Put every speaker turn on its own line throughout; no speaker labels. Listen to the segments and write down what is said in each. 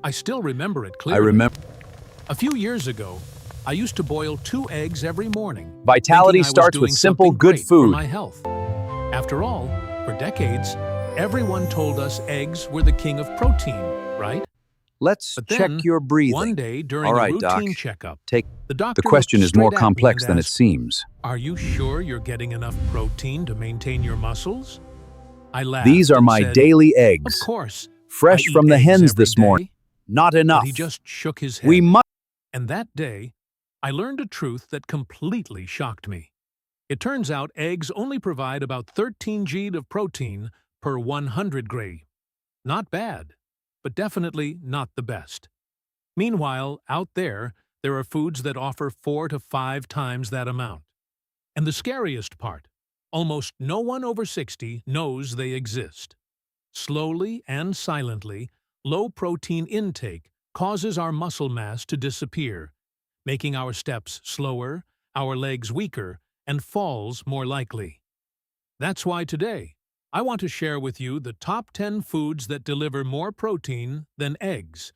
I still remember it
I
clearly.
remember.
A few years ago, I used to boil 2 eggs every morning, thinking
Vitality
I was
starts with
doing
simple,
something
good
great for
food.
my health. After all, for decades, everyone told us eggs were the king of protein, right?
Let's
But
check
then,
your breathing.
one day
All
during a
right, Doc.
routine checkup,
Take.
the
The
doctor looked
question is more
straight at me and
complex than it
asked,
seems.
"Are you sure you're getting enough protein to maintain your muscles?" I
These
laughed
are
and
my
said,
daily
"Of
eggs,
course, I
fresh
eat
from the
eggs
hens
every
this morning.
day."
Not
But he
enough.
just shook his
We
head.
must.
And that day, I learned a truth that completely shocked me. It turns out eggs only provide about 13 g of protein per 100 gray. Not bad, but definitely not the best. Meanwhile, out there are foods that offer 4 to 5 times that amount. And the scariest part, almost no one over 60 knows they exist. Slowly and silently, low protein intake causes our muscle mass to disappear, making our steps slower, our legs weaker, and falls more likely. That's why today, I want to share with you the top 10 foods that deliver more protein than eggs,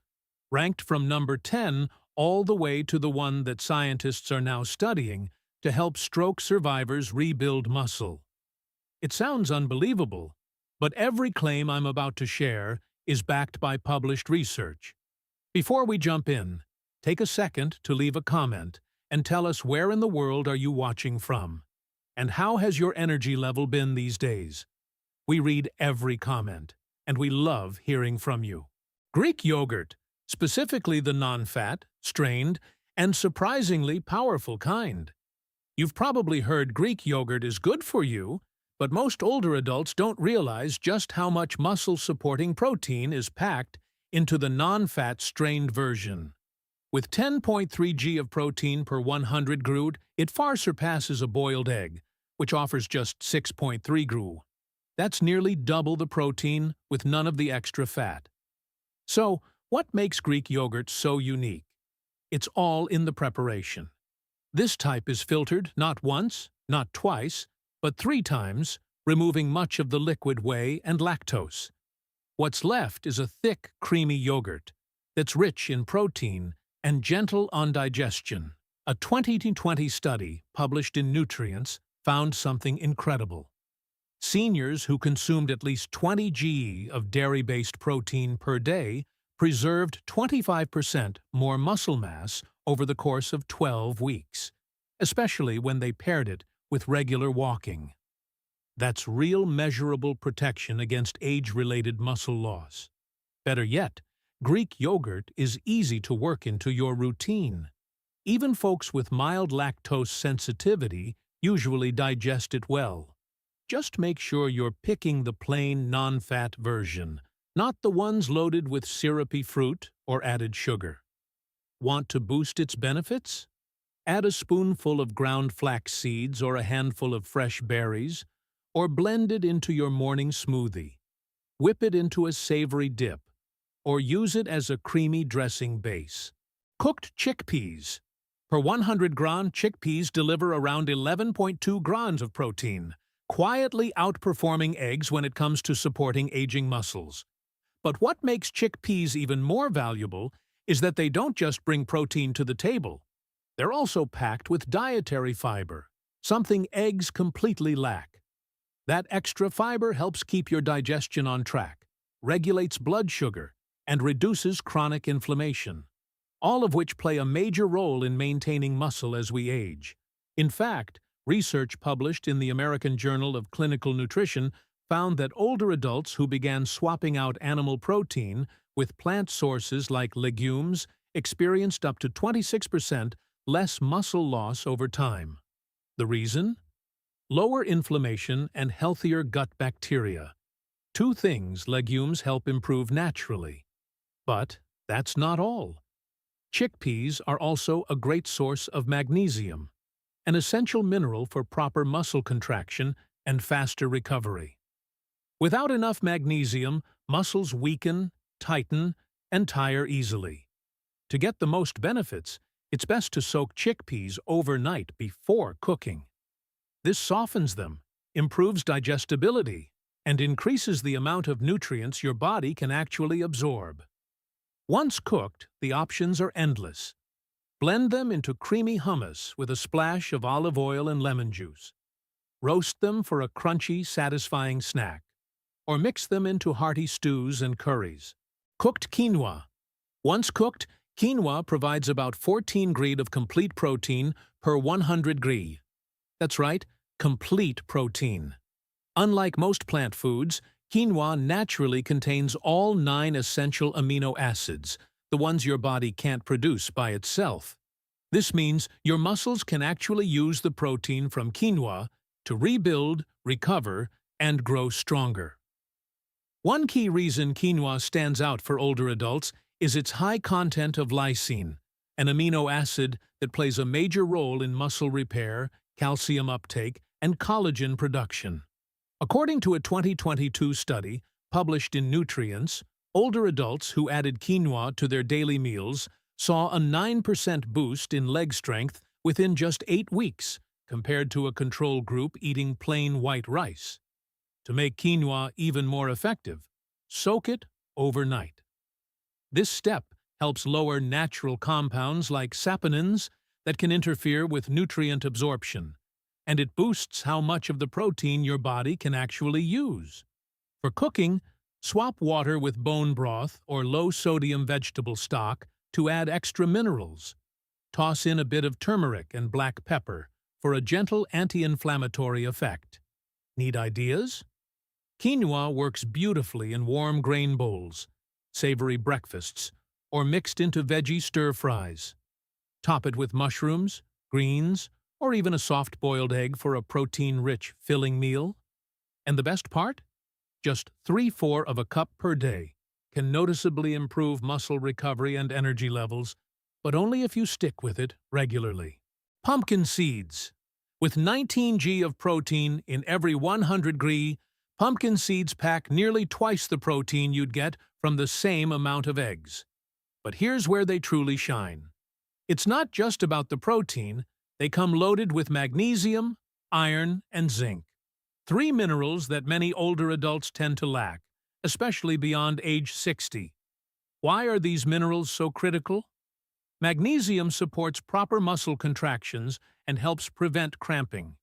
ranked from number 10 all the way to the one that scientists are now studying to help stroke survivors rebuild muscle. It sounds unbelievable, but every claim I'm about to share is backed by published research. Before we jump in, take a second to leave a comment and tell us where in the world are you watching from, and how has your energy level been these days? We read every comment, and we love hearing from you. Greek yogurt, specifically the non-fat, strained, and surprisingly powerful kind. You've probably heard Greek yogurt is good for you, but most older adults don't realize just how much muscle-supporting protein is packed into the non-fat strained version. With 10.3 g of protein per 100 GRU, it far surpasses a boiled egg, which offers just 6.3 GRU. That's nearly double the protein with none of the extra fat. So, what makes Greek yogurt so unique? It's all in the preparation. This type is filtered not once, not twice, but 3 times, removing much of the liquid whey and lactose. What's left is a thick, creamy yogurt that's rich in protein and gentle on digestion. A 2020 study published in Nutrients found something incredible. Seniors who consumed at least 20 g of dairy-based protein per day preserved 25% more muscle mass over the course of 12 weeks, especially when they paired it with regular walking. That's real measurable protection against age-related muscle loss. Better yet, Greek yogurt is easy to work into your routine. Even folks with mild lactose sensitivity usually digest it well. Just make sure you're picking the plain, non-fat version, not the ones loaded with syrupy fruit or added sugar. Want to boost its benefits? Add a spoonful of ground flax seeds or a handful of fresh berries, or blend it into your morning smoothie. Whip it into a savory dip, or use it as a creamy dressing base. Cooked chickpeas. Per 100 gram, chickpeas deliver around 11.2 grams of protein, quietly outperforming eggs when it comes to supporting aging muscles. But what makes chickpeas even more valuable is that they don't just bring protein to the table. They're also packed with dietary fiber, something eggs completely lack. That extra fiber helps keep your digestion on track, regulates blood sugar, and reduces chronic inflammation, all of which play a major role in maintaining muscle as we age. In fact, research published in the American Journal of Clinical Nutrition found that older adults who began swapping out animal protein with plant sources like legumes experienced up to 26% less muscle loss over time. The reason? Lower inflammation and healthier gut bacteria. 2 things legumes help improve naturally. But that's not all. Chickpeas are also a great source of magnesium, an essential mineral for proper muscle contraction and faster recovery. Without enough magnesium, muscles weaken, tighten, and tire easily. To get the most benefits, it's best to soak chickpeas overnight before cooking. This softens them, improves digestibility, and increases the amount of nutrients your body can actually absorb. Once cooked, the options are endless. Blend them into creamy hummus with a splash of olive oil and lemon juice. Roast them for a crunchy, satisfying snack, or mix them into hearty stews and curries. Cooked quinoa. Once cooked, quinoa provides about 14 grams of complete protein per 100 grams. That's right, complete protein. Unlike most plant foods, quinoa naturally contains all 9 essential amino acids, the ones your body can't produce by itself. This means your muscles can actually use the protein from quinoa to rebuild, recover, and grow stronger. One key reason quinoa stands out for older adults is its high content of lysine, an amino acid that plays a major role in muscle repair, calcium uptake, and collagen production. According to a 2022 study published in Nutrients, older adults who added quinoa to their daily meals saw a 9% boost in leg strength within just 8 weeks, compared to a control group eating plain white rice. To make quinoa even more effective, soak it overnight. This step helps lower natural compounds like saponins that can interfere with nutrient absorption, and it boosts how much of the protein your body can actually use. For cooking, swap water with bone broth or low-sodium vegetable stock to add extra minerals. Toss in a bit of turmeric and black pepper for a gentle anti-inflammatory effect. Need ideas? Quinoa works beautifully in warm grain bowls, savory breakfasts, or mixed into veggie stir-fries. Top it with mushrooms, greens, or even a soft-boiled egg for a protein-rich, filling meal. And the best part? Just 3/4 of a cup per day can noticeably improve muscle recovery and energy levels, but only if you stick with it regularly. Pumpkin seeds. With 19 grams of protein in every 100 grams, pumpkin seeds pack nearly twice the protein you'd get from the same amount of eggs. But here's where they truly shine. It's not just about the protein. They come loaded with magnesium, iron, and zinc, 3 minerals that many older adults tend to lack, especially beyond age 60. Why are these minerals so critical? Magnesium supports proper muscle contractions and helps prevent cramping.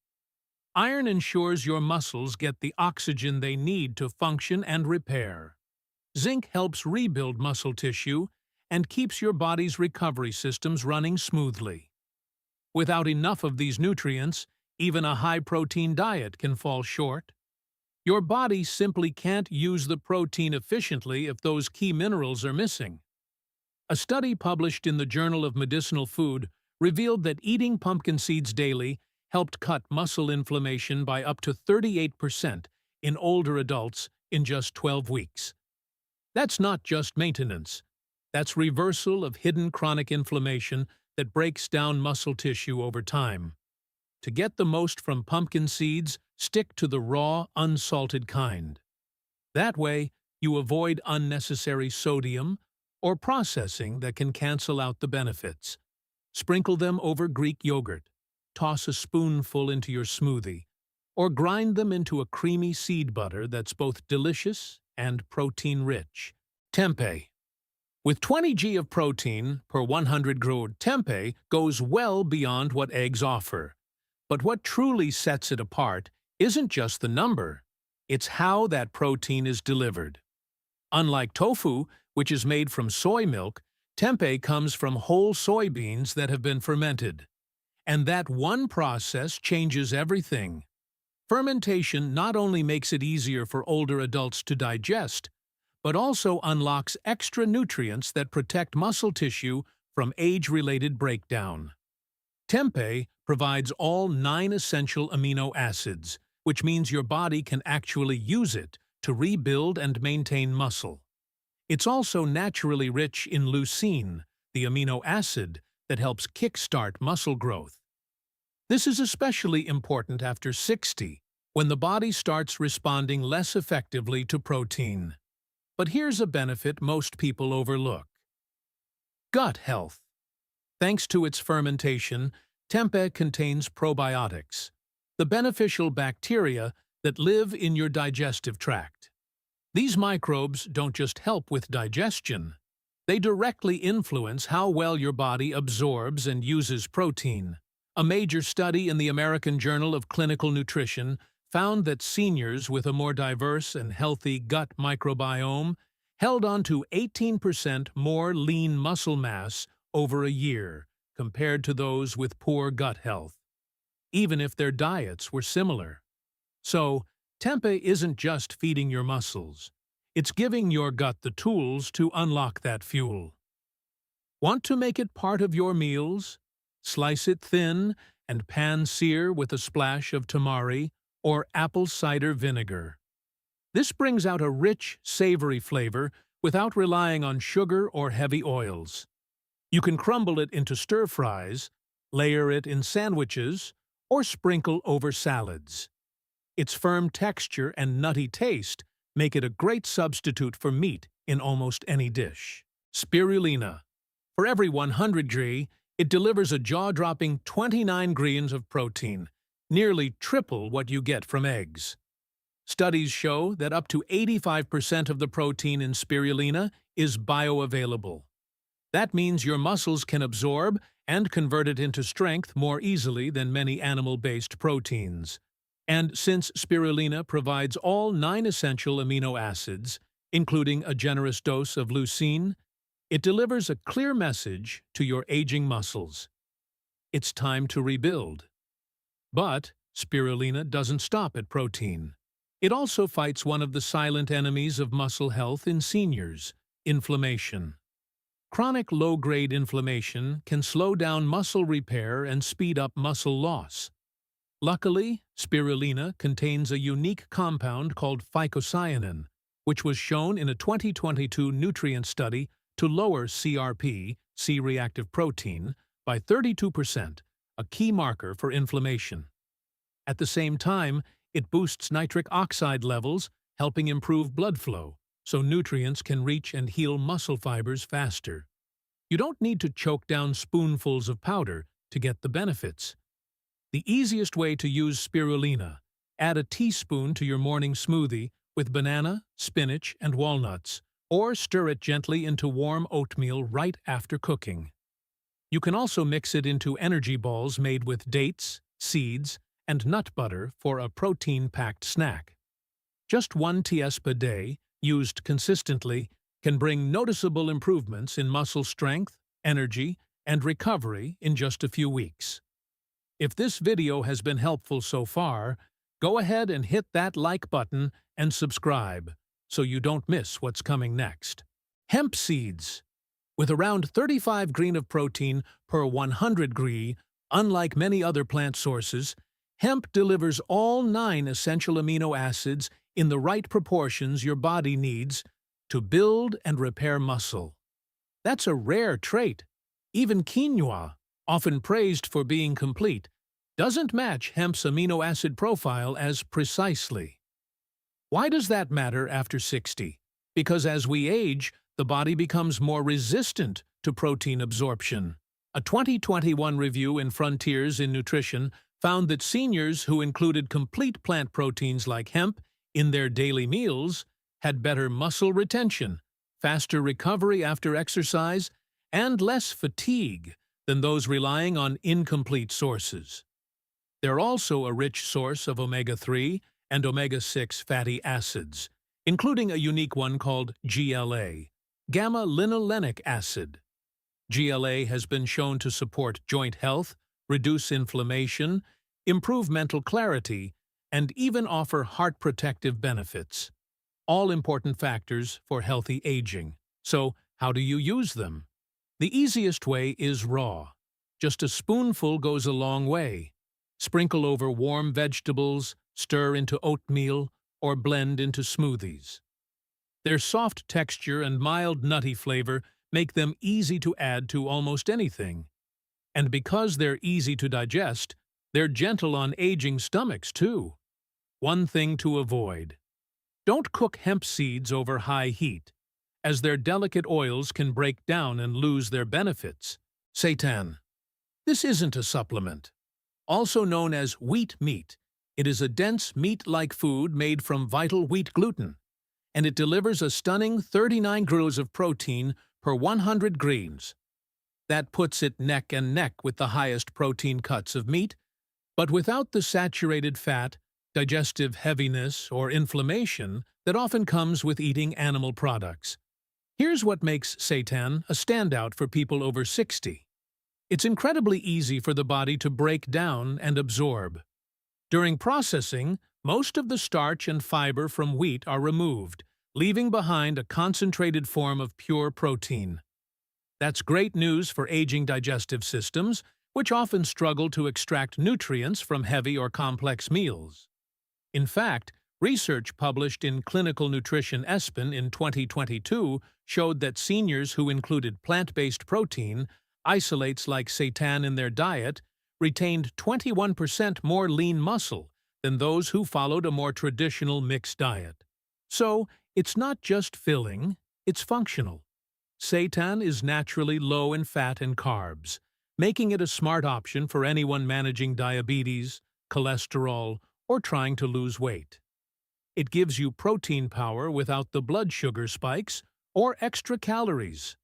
Iron ensures your muscles get the oxygen they need to function and repair. Zinc helps rebuild muscle tissue and keeps your body's recovery systems running smoothly. Without enough of these nutrients, even a high-protein diet can fall short. Your body simply can't use the protein efficiently if those key minerals are missing. A study published in the Journal of Medicinal Food revealed that eating pumpkin seeds daily helped cut muscle inflammation by up to 38% in older adults in just 12 weeks. That's not just maintenance. That's reversal of hidden chronic inflammation that breaks down muscle tissue over time. To get the most from pumpkin seeds, stick to the raw, unsalted kind. That way, you avoid unnecessary sodium or processing that can cancel out the benefits. Sprinkle them over Greek yogurt, toss a spoonful into your smoothie, or grind them into a creamy seed butter that's both delicious and protein-rich. Tempeh. With 20 grams of protein per 100 grams, tempeh goes well beyond what eggs offer. But what truly sets it apart isn't just the number, it's how that protein is delivered. Unlike tofu, which is made from soy milk, tempeh comes from whole soybeans that have been fermented. And that one process changes everything. Fermentation not only makes it easier for older adults to digest, but also unlocks extra nutrients that protect muscle tissue from age-related breakdown. Tempeh provides all 9 essential amino acids, which means your body can actually use it to rebuild and maintain muscle. It's also naturally rich in leucine, the amino acid that helps kickstart muscle growth. This is especially important after 60, when the body starts responding less effectively to protein. But here's a benefit most people overlook. Gut health. Thanks to its fermentation, tempeh contains probiotics, the beneficial bacteria that live in your digestive tract. These microbes don't just help with digestion, They directly influence how well your body absorbs and uses protein. A major study in the American Journal of Clinical Nutrition found that seniors with a more diverse and healthy gut microbiome held on to 18% more lean muscle mass over a year compared to those with poor gut health, even if their diets were similar. So, Tempeh isn't just feeding your muscles. It's giving your gut the tools to unlock that fuel. Want to make it part of your meals? Slice it thin and pan-sear with a splash of tamari or apple cider vinegar. This brings out a rich, savory flavor without relying on sugar or heavy oils. You can crumble it into stir-fries, layer it in sandwiches, or sprinkle over salads. Its firm texture and nutty taste make it a great substitute for meat in almost any dish. Spirulina. For every 100 g, it delivers a jaw-dropping 29 grams of protein, nearly triple what you get from eggs. Studies show that up to 85% of the protein in spirulina is bioavailable. That means your muscles can absorb and convert it into strength more easily than many animal-based proteins. And since spirulina provides all 9 essential amino acids, including a generous dose of leucine, it delivers a clear message to your aging muscles. It's time to rebuild. But spirulina doesn't stop at protein. It also fights one of the silent enemies of muscle health in seniors: inflammation. Chronic low-grade inflammation can slow down muscle repair and speed up muscle loss. Luckily, spirulina contains a unique compound called phycocyanin, which was shown in a 2022 nutrient study to lower CRP, C-reactive protein, by 32%, a key marker for inflammation. At the same time, it boosts nitric oxide levels, helping improve blood flow, so nutrients can reach and heal muscle fibers faster. You don't need to choke down spoonfuls of powder to get the benefits. The easiest way to use spirulina: add a teaspoon to your morning smoothie with banana, spinach, and walnuts, or stir it gently into warm oatmeal right after cooking. You can also mix it into energy balls made with dates, seeds, and nut butter for a protein-packed snack. Just 1 TS per day, used consistently, can bring noticeable improvements in muscle strength, energy, and recovery in just a few weeks. If this video has been helpful so far, go ahead and hit that like button and subscribe so you don't miss what's coming next. Hemp seeds. With around 35 grams of protein per 100 g, unlike many other plant sources, hemp delivers all 9 essential amino acids in the right proportions your body needs to build and repair muscle. That's a rare trait. Even quinoa, often praised for being complete, doesn't match hemp's amino acid profile as precisely. Why does that matter after 60? Because as we age, the body becomes more resistant to protein absorption. A 2021 review in Frontiers in Nutrition found that seniors who included complete plant proteins like hemp in their daily meals had better muscle retention, faster recovery after exercise, and less fatigue than those relying on incomplete sources. They're also a rich source of omega-3 and omega-6 fatty acids, including a unique one called GLA, gamma-linolenic acid. GLA has been shown to support joint health, reduce inflammation, improve mental clarity, and even offer heart protective benefits. All important factors for healthy aging. So, how do you use them? The easiest way is raw. Just a spoonful goes a long way. Sprinkle over warm vegetables, stir into oatmeal, or blend into smoothies. Their soft texture and mild nutty flavor make them easy to add to almost anything. And because they're easy to digest, they're gentle on aging stomachs too. One thing to avoid: don't cook hemp seeds over high heat, as their delicate oils can break down and lose their benefits. Seitan. This isn't a supplement. Also known as wheat meat, it is a dense meat-like food made from vital wheat gluten, and it delivers a stunning 39 grams of protein per 100 grams. That puts it neck and neck with the highest protein cuts of meat, but without the saturated fat, digestive heaviness, or inflammation that often comes with eating animal products. Here's what makes seitan a standout for people over 60. It's incredibly easy for the body to break down and absorb. During processing, most of the starch and fiber from wheat are removed, leaving behind a concentrated form of pure protein. That's great news for aging digestive systems, which often struggle to extract nutrients from heavy or complex meals. In fact, research published in Clinical Nutrition ESPN in 2022 showed that seniors who included plant-based protein, isolates like seitan in their diet, retained 21% more lean muscle than those who followed a more traditional mixed diet. So, it's not just filling, it's functional. Seitan is naturally low in fat and carbs, making it a smart option for anyone managing diabetes, cholesterol, or trying to lose weight. It gives you protein power without the blood sugar spikes or extra calories.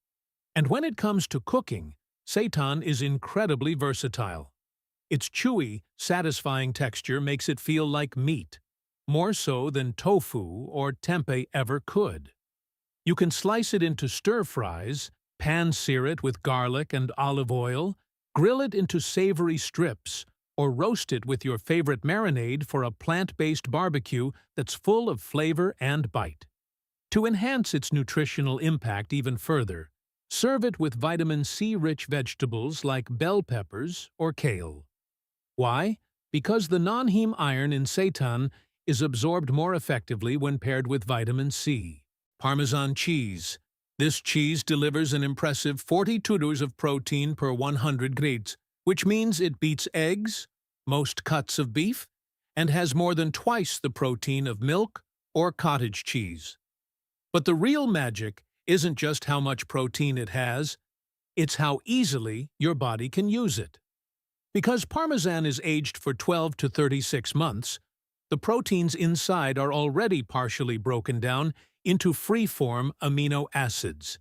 And when it comes to cooking, seitan is incredibly versatile. Its chewy, satisfying texture makes it feel like meat, more so than tofu or tempeh ever could. You can slice it into stir-fries, pan-sear it with garlic and olive oil, grill it into savory strips, or roast it with your favorite marinade for a plant-based barbecue that's full of flavor and bite. To enhance its nutritional impact even further, serve it with vitamin C-rich vegetables like bell peppers or kale. Why? Because the non-heme iron in seitan is absorbed more effectively when paired with vitamin C. Parmesan cheese. This cheese delivers an impressive 42 grams of protein per 100 grams, which means it beats eggs, most cuts of beef, and has more than twice the protein of milk or cottage cheese. But the real magic isn't just how much protein it has, it's how easily your body can use it. Because Parmesan is aged for 12 to 36 months, the proteins inside are already partially broken down into free-form amino acids.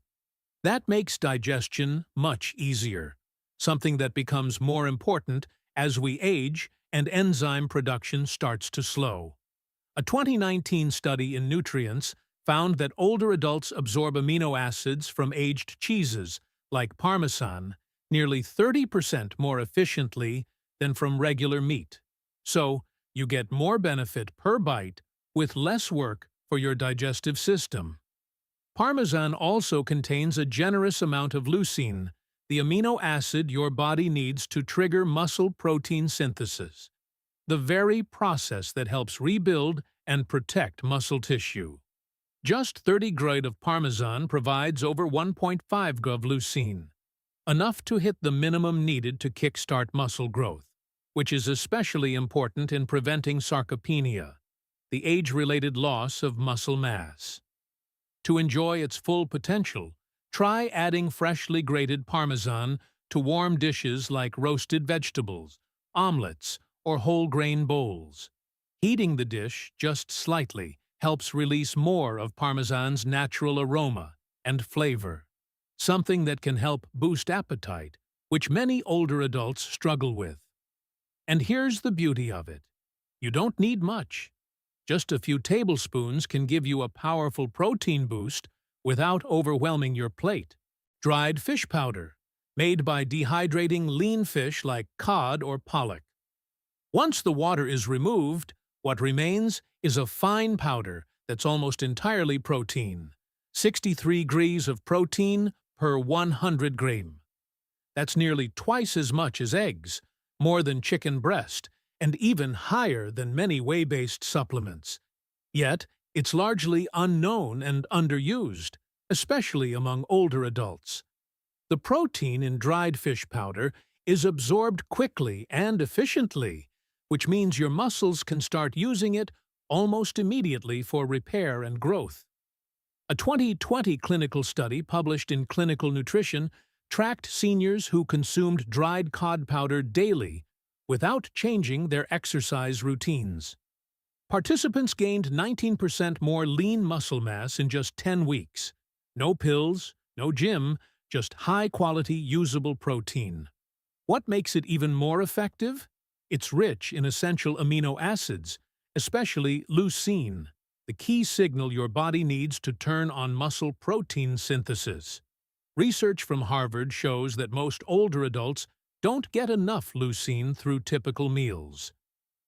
That makes digestion much easier, something that becomes more important as we age and enzyme production starts to slow. A 2019 study in Nutrients found that older adults absorb amino acids from aged cheeses, like Parmesan, nearly 30% more efficiently than from regular meat. So, you get more benefit per bite with less work for your digestive system. Parmesan also contains a generous amount of leucine, the amino acid your body needs to trigger muscle protein synthesis, the very process that helps rebuild and protect muscle tissue. Just 30 grams of Parmesan provides over 1.5 grams of leucine, enough to hit the minimum needed to kickstart muscle growth, which is especially important in preventing sarcopenia, the age-related loss of muscle mass. To enjoy its full potential, try adding freshly grated Parmesan to warm dishes like roasted vegetables, omelets, or whole-grain bowls. Heating the dish just slightly helps release more of Parmesan's natural aroma and flavor, something that can help boost appetite, which many older adults struggle with. And here's the beauty of it. You don't need much. Just a few tablespoons can give you a powerful protein boost without overwhelming your plate. Dried fish powder, made by dehydrating lean fish like cod or pollock. Once the water is removed, what remains is a fine powder that's almost entirely protein. 63 grams of protein per 100 grams. That's nearly twice as much as eggs, more than chicken breast, and even higher than many whey-based supplements. Yet, it's largely unknown and underused, especially among older adults. The protein in dried fish powder is absorbed quickly and efficiently, which means your muscles can start using it almost immediately for repair and growth. A 2020 clinical study published in Clinical Nutrition tracked seniors who consumed dried cod powder daily without changing their exercise routines. Participants gained 19% more lean muscle mass in just 10 weeks. No pills, No gym, just high-quality, usable protein. What makes it even more effective? It's rich in essential amino acids, especially leucine, the key signal your body needs to turn on muscle protein synthesis. Research from Harvard shows that most older adults don't get enough leucine through typical meals.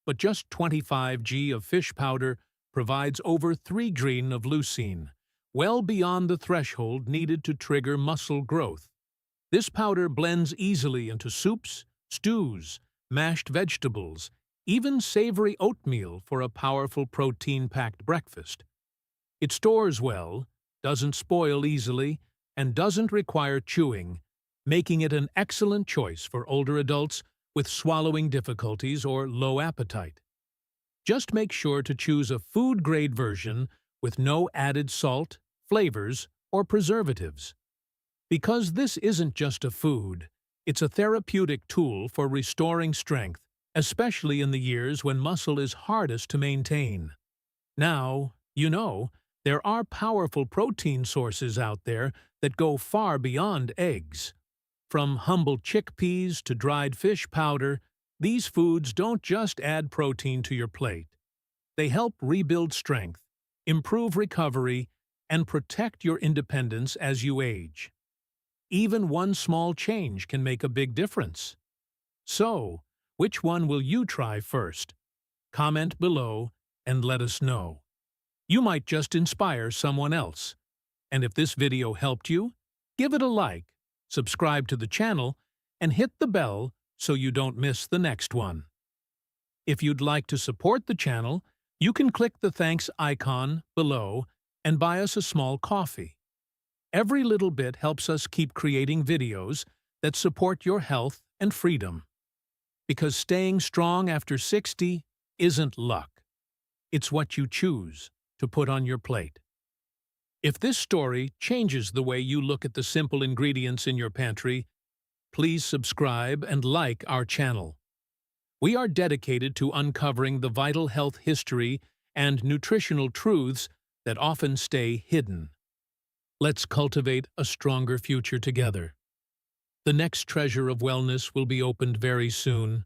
But just 25 g of fish powder provides over 3 g of leucine, well beyond the threshold needed to trigger muscle growth. This powder blends easily into soups, stews, mashed vegetables, even savory oatmeal for a powerful protein-packed breakfast. It stores well, doesn't spoil easily, and doesn't require chewing, making it an excellent choice for older adults with swallowing difficulties or low appetite. Just make sure to choose a food-grade version with no added salt, flavors, or preservatives. Because this isn't just a food, it's a therapeutic tool for restoring strength, especially in the years when muscle is hardest to maintain. Now, you know, there are powerful protein sources out there that go far beyond eggs. From humble chickpeas to dried fish powder, these foods don't just add protein to your plate. They help rebuild strength, improve recovery, and protect your independence as you age. Even one small change can make a big difference. So, which one will you try first? Comment below and let us know. You might just inspire someone else. And if this video helped you, give it a like, subscribe to the channel, and hit the bell so you don't miss the next one. If you'd like to support the channel, you can click the thanks icon below and buy us a small coffee. Every little bit helps us keep creating videos that support your health and freedom. Because staying strong after 60 isn't luck. It's what you choose to put on your plate. If this story changes the way you look at the simple ingredients in your pantry, please subscribe and like our channel. We are dedicated to uncovering the vital health history and nutritional truths that often stay hidden. Let's cultivate a stronger future together. The next treasure of wellness will be opened very soon.